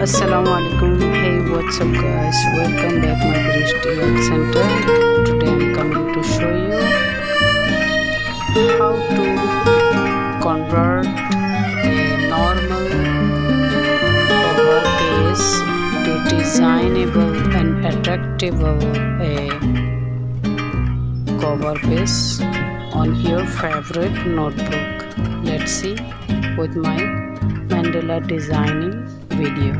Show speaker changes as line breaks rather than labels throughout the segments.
Assalamu alaikum. Hey, what's up, guys? Welcome back my Drishti Art Center. Today I'm coming to show you how to convert a normal cover page to designable and attractive cover page on your favorite notebook. Let's see with my Mandela designing video.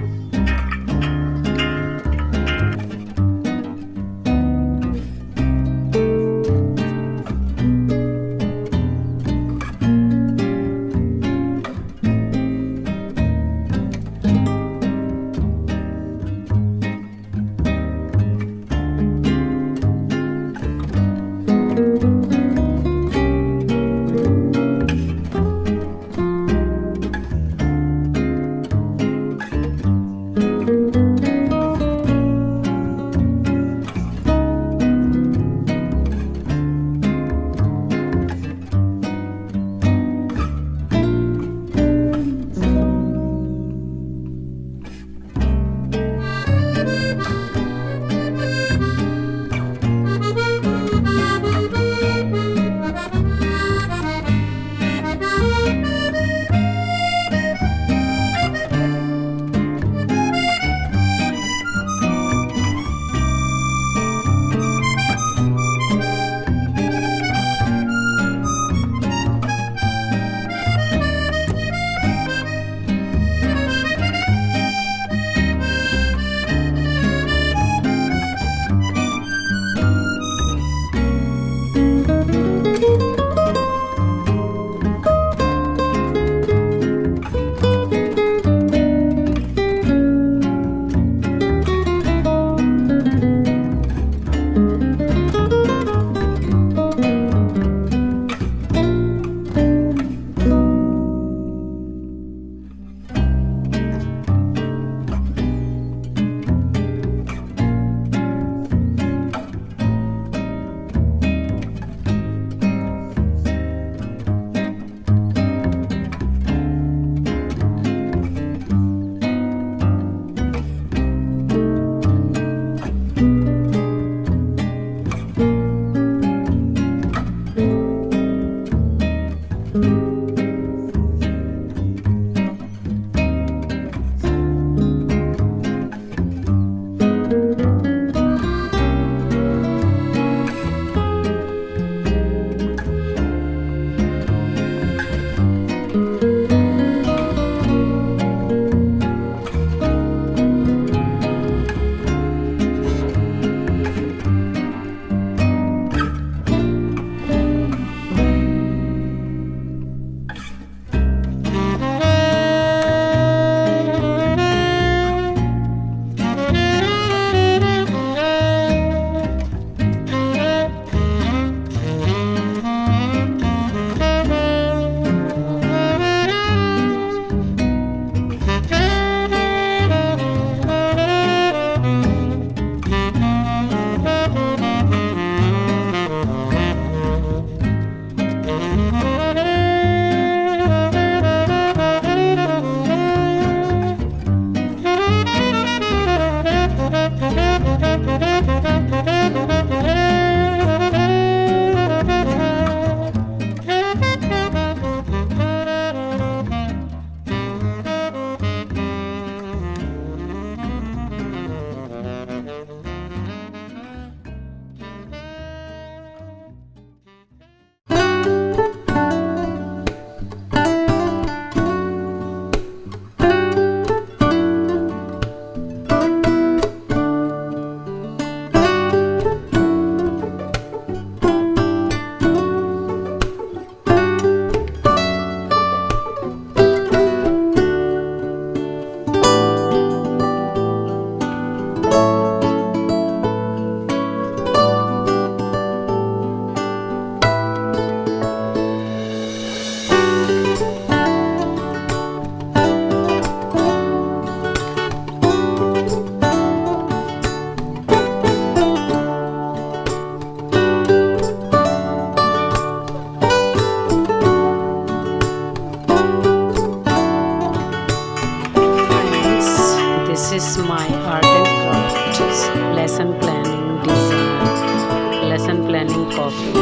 is my art and craft lesson planning design, lesson planning copy.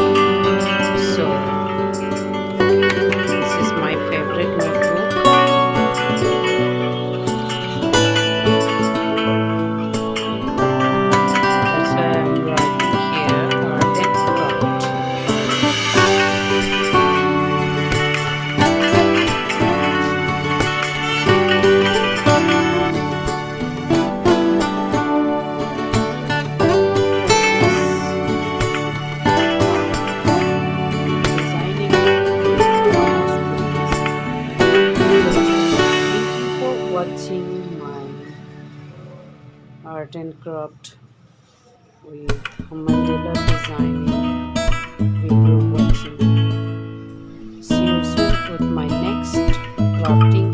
So this is my favorite notebook. That's why I'm writing here art and craft. Designing is almost finished. Thank you for watching my art and craft with Mandela designing video watching. See you soon with my next crafting